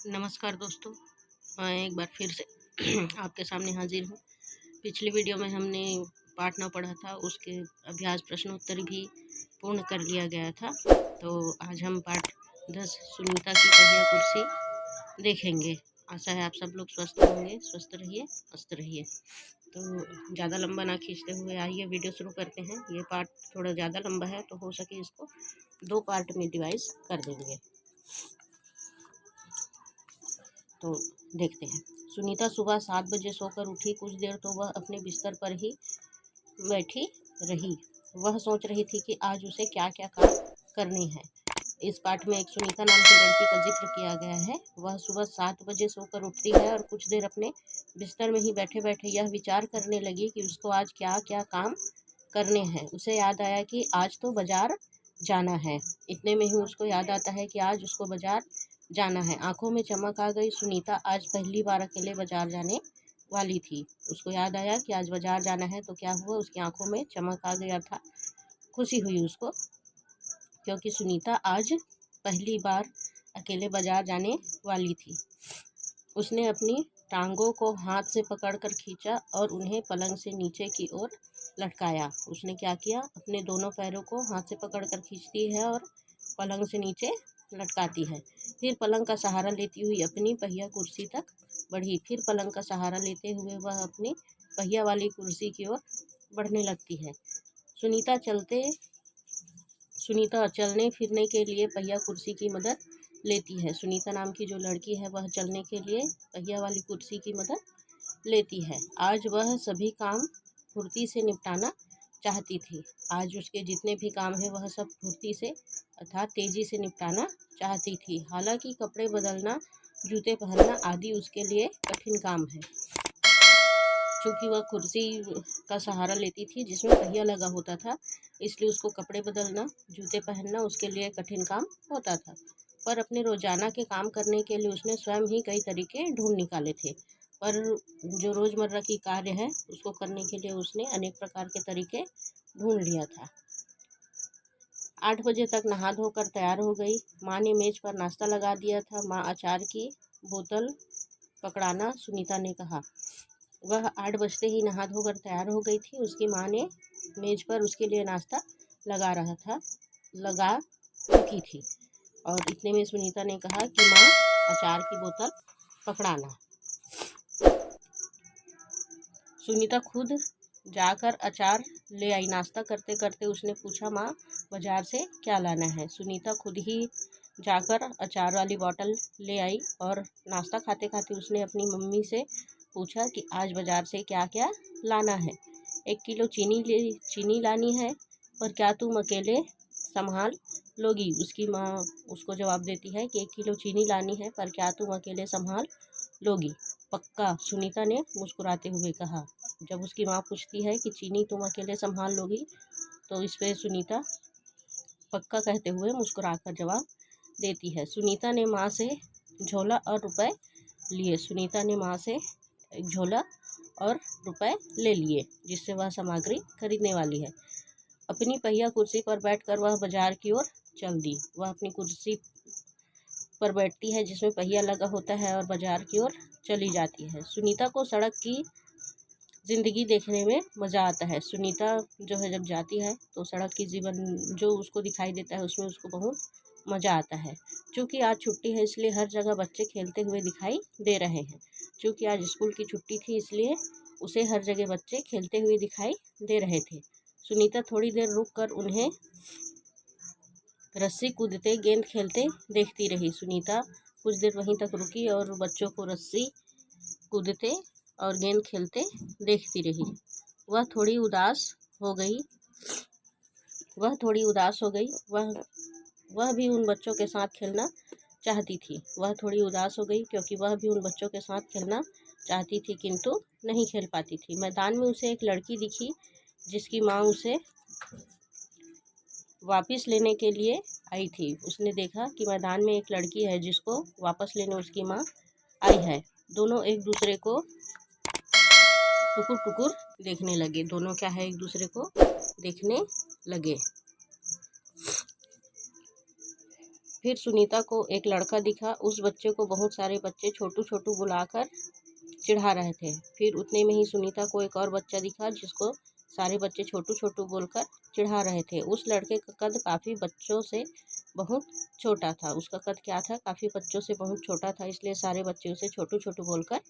नमस्कार दोस्तों, मैं एक बार फिर से आपके सामने हाजिर हूँ। पिछली वीडियो में हमने पाठ 9 पढ़ा था, उसके अभ्यास प्रश्नोत्तर भी पूर्ण कर लिया गया था। तो आज हम पाठ 10 सुनीता की पहिया कुर्सी देखेंगे। आशा है आप सब लोग स्वस्थ होंगे। स्वस्थ रहिए, मस्त रहिए। तो ज़्यादा लंबा ना खींचते हुए आइए वीडियो शुरू करते हैं। ये पाठ थोड़ा ज़्यादा लंबा है, तो हो सके इसको 2 पार्ट में डिवाइड कर देंगे। तो देखते हैं। सुनीता सुबह 7 बजे सोकर उठी। कुछ देर तो वह अपने बिस्तर पर ही बैठी रही। वह सोच रही थी कि आज उसे क्या क्या काम करने हैं। इस पाठ में एक सुनीता नाम की लड़की का जिक्र किया गया है। वह सुबह 7 बजे सोकर उठती है और कुछ देर अपने बिस्तर में ही बैठे बैठे यह विचार करने लगी कि उसको आज क्या क्या काम करने हैं। उसे याद आया कि आज तो बाजार जाना है। इतने में ही उसको याद आता है कि आज उसको बाजार जाना है। आंखों में चमक आ गई। सुनीता आज पहली बार अकेले बाजार जाने वाली थी। उसको याद आया कि आज बाजार जाना है, तो क्या हुआ, उसकी आंखों में चमक आ गया था। खुशी हुई उसको, क्योंकि सुनीता आज पहली बार अकेले बाजार जाने वाली थी। उसने अपनी टांगों को हाथ से पकड़कर खींचा और उन्हें पलंग से नीचे की ओर लटकाया। उसने क्या किया, अपने दोनों पैरों को हाथ से पकड़कर खींचती है और पलंग से नीचे लटकाती है। फिर पलंग का सहारा लेती हुई अपनी पहिया कुर्सी तक बढ़ी। फिर पलंग का सहारा लेते हुए वह अपनी पहिया वाली कुर्सी की ओर बढ़ने लगती है। सुनीता चलने फिरने के लिए पहिया कुर्सी की मदद लेती है। सुनीता नाम की जो लड़की है वह चलने के लिए पहिया वाली कुर्सी की मदद लेती है। आज वह सभी काम फुर्ती से निपटाना चाहती थी। आज उसके जितने भी काम हैं वह सब फुर्ती से अर्थात तेजी से निपटाना चाहती थी। हालांकि कपड़े बदलना, जूते पहनना आदि उसके लिए कठिन काम है। चूँकि वह कुर्सी का सहारा लेती थी जिसमें पहिया लगा होता था, इसलिए उसको कपड़े बदलना, जूते पहनना उसके लिए कठिन काम होता था। पर अपने रोजाना के काम करने के लिए उसने स्वयं ही कई तरीके ढूंढ निकाले थे। पर जो रोज़मर्रा की कार्य है उसको करने के लिए उसने अनेक प्रकार के तरीके ढूंढ लिया था। 8 बजे तक नहा धोकर तैयार हो गई। माँ ने मेज पर नाश्ता लगा दिया था। माँ, अचार की बोतल पकड़ाना, सुनीता ने कहा। वह 8 बजते ही नहा धोकर तैयार हो गई थी। उसकी माँ ने मेज पर उसके लिए नाश्ता लगा चुकी थी और इतने में सुनीता ने कहा कि माँ, अचार की बोतल पकड़ाना। सुनीता खुद जाकर अचार ले आई। नाश्ता करते करते उसने पूछा, माँ, बाजार से क्या लाना है। सुनीता खुद ही जाकर अचार वाली बोतल ले आई और नाश्ता खाते खाते उसने अपनी मम्मी से पूछा कि आज बाजार से क्या क्या लाना है। 1 किलो चीनी लानी है, पर क्या तुम अकेले संभाल लोगी। उसकी माँ उसको जवाब देती है कि 1 किलो चीनी लानी है, पर क्या तुम अकेले संभाल लोगी। पक्का, सुनीता ने मुस्कुराते हुए कहा। जब उसकी माँ पूछती है कि चीनी तुम अकेले संभाल लोगी, तो इस पे सुनीता पक्का कहते हुए मुस्कुराकर जवाब देती है। सुनीता ने माँ से झोला और रुपए लिए। सुनीता ने माँ से एक झोला और रुपए ले लिए, जिससे वह सामग्री खरीदने वाली है। अपनी पहिया कुर्सी पर बैठकर वह बाजार की ओर चल दी। वह अपनी कुर्सी पर बैठती है जिसमें पहिया लगा होता है और बाजार की ओर चली जाती है। सुनीता को सड़क की ज़िंदगी देखने में मज़ा आता है। सुनीता जो है जब जाती है तो सड़क की जीवन जो उसको दिखाई देता है उसमें उसको बहुत मज़ा आता है। क्योंकि आज छुट्टी है इसलिए हर जगह बच्चे खेलते हुए दिखाई दे रहे हैं। क्योंकि आज स्कूल की छुट्टी थी इसलिए उसे हर जगह बच्चे खेलते हुए दिखाई दे रहे थे। सुनीता थोड़ी देर रुक कर उन्हें रस्सी कूदते, गेंद खेलते देखती रही। सुनीता कुछ देर वहीं तक रुकी और बच्चों को रस्सी कूदते और गेंद खेलते देखती रही। वह थोड़ी उदास हो गई। वह भी उन बच्चों के साथ खेलना चाहती थी। वह थोड़ी उदास हो गई क्योंकि वह भी उन बच्चों के साथ खेलना चाहती थी, किंतु नहीं खेल पाती थी। मैदान में उसे एक लड़की दिखी जिसकी माँ उसे वापस लेने के लिए आई थी। उसने देखा कि मैदान में एक लड़की है जिसको वापस लेने उसकी माँ आई है। दोनों एक दूसरे को टुकुर टुकुर देखने लगे। दोनों क्या है, एक दूसरे को देखने लगे। फिर सुनीता को एक लड़का दिखा। उस बच्चे को बहुत सारे बच्चे छोटू छोटू बुलाकर चिढ़ा रहे थे। फिर उतने में ही सुनीता को एक और बच्चा दिखा जिसको सारे बच्चे छोटू छोटू बोलकर चिढ़ा रहे थे। उस लड़के का कद काफ़ी बच्चों से बहुत छोटा था। उसका कद क्या था? काफ़ी बच्चों से बहुत छोटा था, इसलिए सारे बच्चे उसे छोटू छोटू बोलकर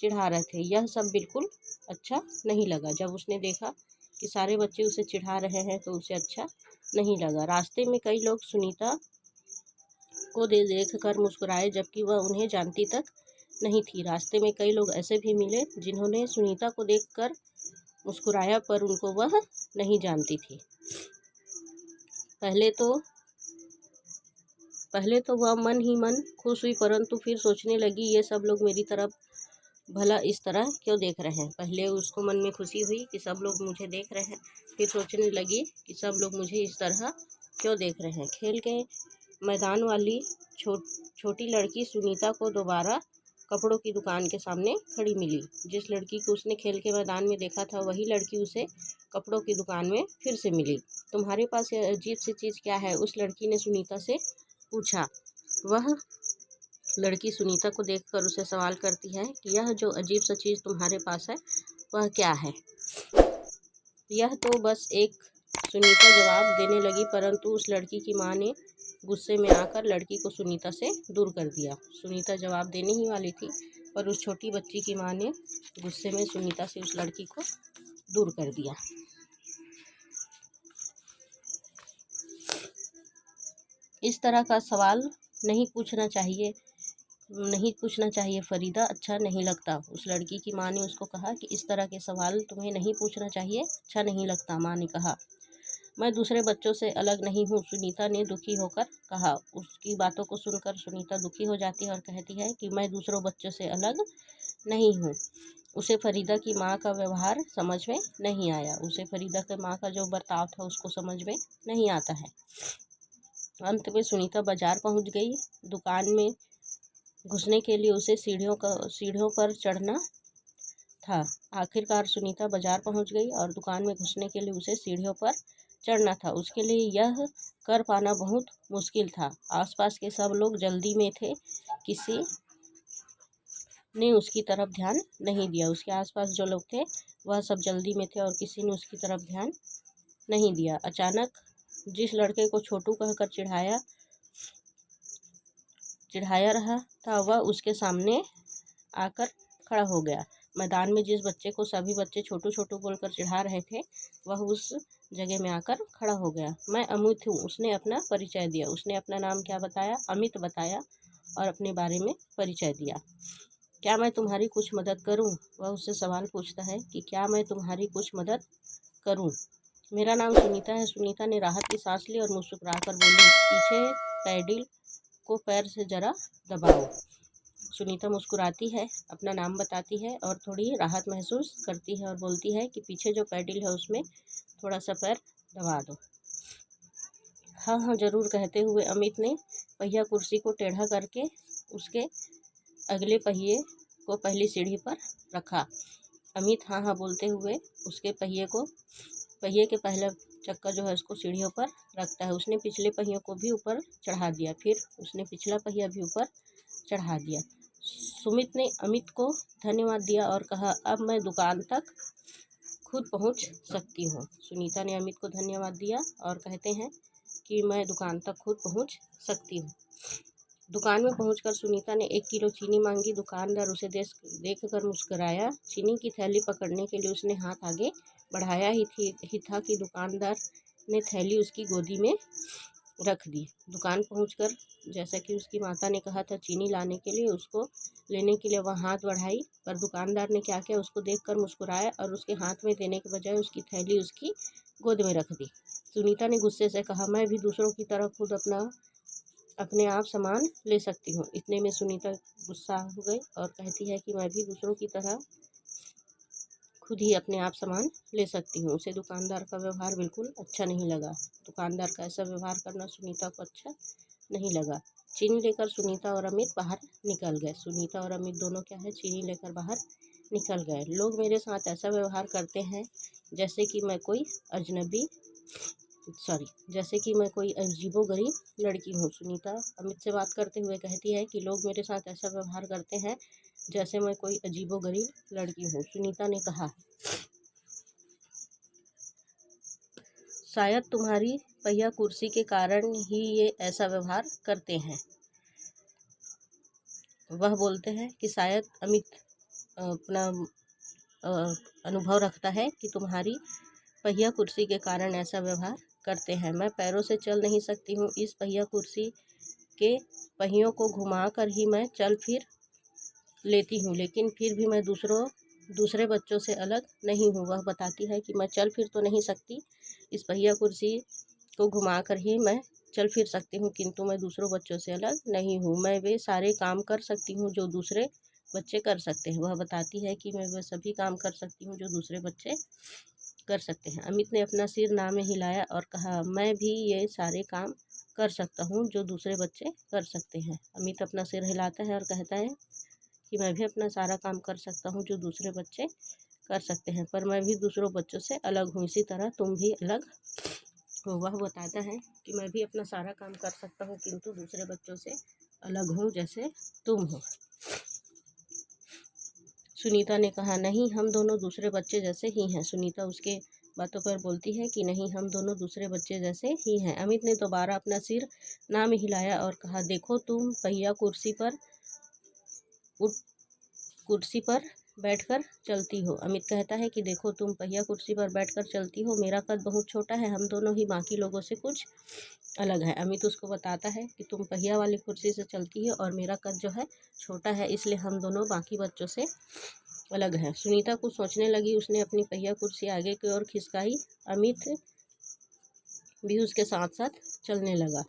चिढ़ा रहे थे। यह सब बिल्कुल अच्छा नहीं लगा। जब उसने देखा कि सारे बच्चे उसे चिढ़ा रहे हैं तो उसे अच्छा नहीं लगा। रास्ते में कई लोग सुनीता को देख कर मुस्कुराए, जबकि वह उन्हें जानती तक नहीं थी। रास्ते में कई लोग ऐसे भी मिले जिन्होंने सुनीता को देखकर मुस्कुराया, पर उनको वह नहीं जानती थी। पहले तो वह मन ही मन खुश हुई, परंतु फिर सोचने लगी, ये सब लोग मेरी तरफ भला इस तरह क्यों देख रहे हैं। पहले उसको मन में खुशी हुई कि सब लोग मुझे देख रहे हैं, फिर सोचने लगी कि सब लोग मुझे इस तरह क्यों देख रहे हैं। खेल के मैदान वाली छोटी लड़की सुनीता को दोबारा कपड़ों की दुकान के सामने खड़ी मिली। जिस लड़की को उसने खेल के मैदान में देखा था, वही लड़की उसे कपड़ों की दुकान में फिर से मिली। तुम्हारे पास यह अजीब सी चीज़ क्या है? उस लड़की ने सुनीता से पूछा। वह लड़की सुनीता को देखकर उसे सवाल करती है कि यह जो अजीब सा चीज़ तुम्हारे पास है वह क्या है? यह तो बस एक, सुनीता जवाब देने लगी, परंतु उस लड़की की माँ ने गुस्से में आकर लड़की को सुनीता से दूर कर दिया। सुनीता जवाब देने ही वाली थी, पर उस छोटी बच्ची की माँ ने गुस्से में सुनीता से उस लड़की को दूर कर दिया। इस तरह का सवाल नहीं पूछना चाहिए फरीदा, अच्छा नहीं लगता। उस लड़की की माँ ने उसको कहा कि इस तरह के सवाल तुम्हें नहीं पूछना चाहिए, अच्छा नहीं लगता। माँ ने कहा, मैं दूसरे बच्चों से अलग नहीं हूँ, सुनीता ने दुखी होकर कहा। उसकी बातों को सुनकर सुनीता दुखी हो जाती है और कहती है कि मैं दूसरों बच्चों से अलग नहीं हूँ। उसे फरीदा की माँ का व्यवहार समझ में नहीं आया। उसे फरीदा की माँ का जो बर्ताव था उसको समझ में नहीं आता है। अंत में सुनीता बाजार पहुँच गई। दुकान में घुसने के लिए उसे सीढ़ियों पर चढ़ना था। आखिरकार सुनीता बाजार पहुंच गई और दुकान में घुसने के लिए उसे सीढ़ियों पर चढ़ना था। उसके लिए यह कर पाना बहुत मुश्किल था। आसपास के सब लोग जल्दी में थे, किसी ने उसकी तरफ ध्यान नहीं दिया। उसके आसपास जो लोग थे वह सब जल्दी में थे और किसी ने उसकी तरफ ध्यान नहीं दिया। अचानक जिस लड़के को छोटू कहकर चिढ़ाया रहा था, वह उसके सामने आकर खड़ा हो गया। मैदान में जिस बच्चे को सभी बच्चे छोटू छोटू बोलकर चिढ़ा रहे थे, वह उस जगह में आकर खड़ा हो गया। मैं अमित हूँ, उसने अपना परिचय दिया। उसने अपना नाम क्या बताया? अमित बताया और अपने बारे में परिचय दिया। क्या मैं तुम्हारी कुछ मदद करूँ? वह उससे सवाल पूछता है कि क्या मैं तुम्हारी कुछ मदद करूँ? मेरा नाम सुनीता है। सुनीता ने राहत की सांस ली और मुस्कुराकर बोली, पीछे पैडिल को पैर से जरा दबाओ। सुनीता मुस्कुराती है, अपना नाम बताती है और थोड़ी राहत महसूस करती है और बोलती है कि पीछे जो पैडिल है उसमें थोड़ा सा पैर दबा दो। हाँ हाँ ज़रूर, कहते हुए अमित ने पहिया कुर्सी को टेढ़ा करके उसके अगले पहिए को पहली सीढ़ी पर रखा। अमित हाँ हाँ बोलते हुए उसके पहिए के पहला चक्का जो है उसको सीढ़ियों पर रखता है। उसने पिछले पहियों को भी ऊपर चढ़ा दिया, फिर उसने पिछला पहिया भी ऊपर चढ़ा दिया। सुमित ने अमित को धन्यवाद दिया और कहा, अब मैं दुकान तक खुद पहुंच सकती हूँ। सुनीता ने अमित को धन्यवाद दिया और कहते हैं कि मैं दुकान तक खुद पहुंच सकती हूँ। दुकान में पहुंचकर सुनीता ने 1 किलो चीनी मांगी। दुकानदार उसे देखकर मुस्कुराया। चीनी की थैली पकड़ने के लिए उसने हाथ आगे बढ़ाया ही था कि दुकानदार ने थैली उसकी गोदी में रख दी। दुकान पहुंचकर जैसा कि उसकी माता ने कहा था चीनी लाने के लिए, उसको लेने के लिए वह हाथ बढ़ाई, पर दुकानदार ने क्या किया, उसको देखकर मुस्कुराया और उसके हाथ में देने के बजाय उसकी थैली उसकी गोद में रख दी। सुनीता ने गुस्से से कहा, मैं भी दूसरों की तरह खुद अपने आप सामान ले सकती हूँ। इतने में सुनीता गुस्सा हो गई और कहती है कि मैं भी दूसरों की तरह खुद ही अपने आप सामान ले सकती हूँ। उसे दुकानदार का व्यवहार बिल्कुल अच्छा नहीं लगा। दुकानदार का ऐसा व्यवहार करना सुनीता को अच्छा नहीं लगा। चीनी लेकर सुनीता और अमित बाहर निकल गए। सुनीता और अमित दोनों क्या है, चीनी लेकर बाहर निकल गए। लोग मेरे साथ ऐसा व्यवहार करते हैं जैसे कि मैं कोई अजनबी जैसे कि मैं कोई अजीबोगरीब लड़की हूँ। सुनीता अमित से बात करते हुए कहती है कि लोग मेरे साथ ऐसा व्यवहार करते हैं जैसे मैं कोई अजीबोगरीब लड़की हूँ। सुनीता ने कहा, शायद तुम्हारी पहिया कुर्सी के कारण ही ये ऐसा व्यवहार करते हैं। वह बोलते हैं कि शायद अमित अपना अनुभव रखता है कि तुम्हारी पहिया कुर्सी के कारण ऐसा व्यवहार करते हैं। मैं पैरों से चल नहीं सकती हूँ। इस पहिया कुर्सी के पहियों को घुमाकर ही मैं चल फिर लेती हूँ, लेकिन फिर भी मैं दूसरे बच्चों से अलग नहीं हूँ। वह बताती है कि मैं चल फिर तो नहीं सकती, इस पहिया कुर्सी को घुमाकर ही मैं चल फिर सकती हूँ, किंतु मैं दूसरों बच्चों से अलग नहीं हूँ। मैं वे सारे काम कर सकती हूँ जो दूसरे बच्चे कर सकते हैं। वह बताती है कि मैं वे सभी काम कर सकती हूँ जो दूसरे बच्चे कर सकते हैं। अमित ने अपना सिर ना में हिलाया और कहा, मैं भी ये सारे काम कर सकता हूँ जो दूसरे बच्चे कर सकते हैं। अमित अपना सिर हिलाता है और कहता है कि मैं भी अपना सारा काम कर सकता हूँ जो दूसरे बच्चे कर सकते हैं, पर मैं भी दूसरों बच्चों से अलग हूँ, इसी तरह तुम भी अलग हो। वह बताता है कि मैं भी अपना सारा काम कर सकता हूँ, किंतु दूसरे बच्चों से अलग हूँ जैसे तुम हो। सुनीता ने कहा, नहीं, हम दोनों दूसरे बच्चे जैसे ही हैं। सुनीता उसके बातों पर बोलती है कि नहीं, हम दोनों दूसरे बच्चे जैसे ही हैं। अमित ने दोबारा अपना सिर ना में हिलाया और कहा, देखो तुम पहिया कुर्सी पर बैठकर चलती हो। अमित कहता है कि देखो तुम पहिया कुर्सी पर बैठकर चलती हो, मेरा कद बहुत छोटा है, हम दोनों ही बाकी लोगों से कुछ अलग है। अमित उसको बताता है कि तुम पहिया वाली कुर्सी से चलती हो और मेरा कद जो है छोटा है, इसलिए हम दोनों बाकी बच्चों से अलग हैं। सुनीता कुछ सोचने लगी। उसने अपनी पहिया कुर्सी आगे की ओर खिसकाई। अमित भी उसके साथ साथ चलने लगा।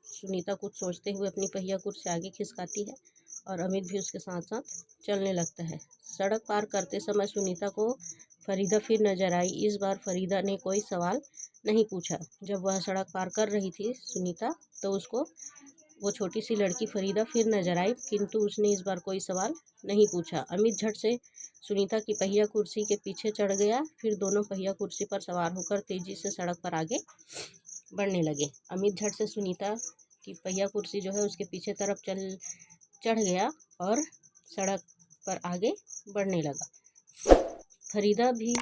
सुनीता कुछ सोचते हुए अपनी पहिया कुर्सी आगे खिसकाती है और अमित भी उसके साथ साथ चलने लगता है। सड़क पार करते समय सुनीता को फरीदा फिर नजर आई। इस बार फरीदा ने कोई सवाल नहीं पूछा। जब वह सड़क पार कर रही थी सुनीता, तो उसको वो छोटी सी लड़की फरीदा फिर नजर आई, किंतु उसने इस बार कोई सवाल नहीं पूछा। अमित झट से सुनीता की पहिया कुर्सी के पीछे चढ़ गया। फिर दोनों पहिया कुर्सी पर सवार होकर तेजी से सड़क पर आगे बढ़ने लगे। अमित झट से सुनीता की पहिया कुर्सी जो है उसके पीछे तरफ चढ़ गया और सड़क पर आगे बढ़ने लगा। फरीदा भी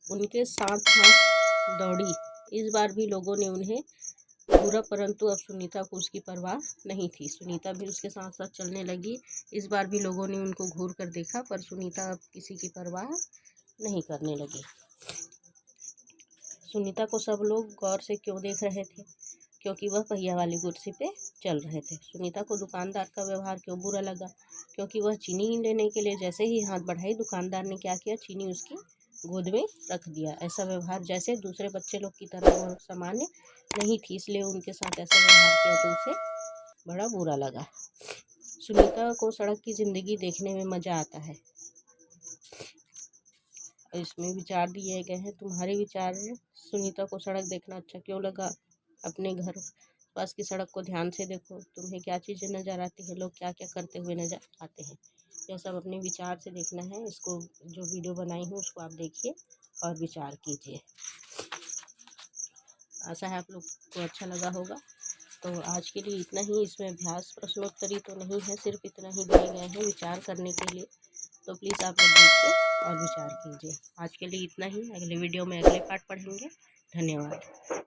उनके साथ साथ दौड़ी। इस बार भी लोगों ने उन्हें घूरा, परंतु अब सुनीता को उसकी परवाह नहीं थी। सुनीता भी उसके साथ साथ चलने लगी। इस बार भी लोगों ने उनको घूर कर देखा, पर सुनीता अब किसी की परवाह नहीं करने लगी। सुनीता को सब लोग गौर से क्यों देख रहे थे? क्योंकि वह पहिया वाली कुर्सी पे चल रहे थे। सुनीता को दुकानदार का व्यवहार क्यों बुरा लगा? क्योंकि वह चीनी लेने के लिए जैसे ही हाथ बढ़ाई, दुकानदार ने क्या किया, चीनी उसकी गोद में रख दिया। ऐसा व्यवहार जैसे दूसरे बच्चे लोग की तरह वो सामान्य नहीं थी, इसलिए उनके साथ ऐसा व्यवहार किया तो उसे बड़ा बुरा लगा। सुनीता को सड़क की ज़िंदगी देखने में मज़ा आता है। इसमें विचार दिए गए हैं। तुम्हारे विचार, सुनीता को सड़क देखना अच्छा क्यों लगा? अपने घर पास की सड़क को ध्यान से देखो, तुम्हें क्या चीज़ें नज़र आती है, लोग क्या क्या करते हुए नज़र आते हैं, यह सब अपने विचार से देखना है। इसको जो वीडियो बनाई हूँ उसको आप देखिए और विचार कीजिए। आशा है आप लोग को अच्छा लगा होगा। तो आज के लिए इतना ही। इसमें अभ्यास प्रश्नोत्तरी तो नहीं है, सिर्फ इतना ही दिए गए हैं विचार करने के लिए। तो प्लीज़ आप लोग देखिए और विचार कीजिए। आज के लिए इतना ही। अगले वीडियो में अगले पार्ट पढ़ेंगे। धन्यवाद।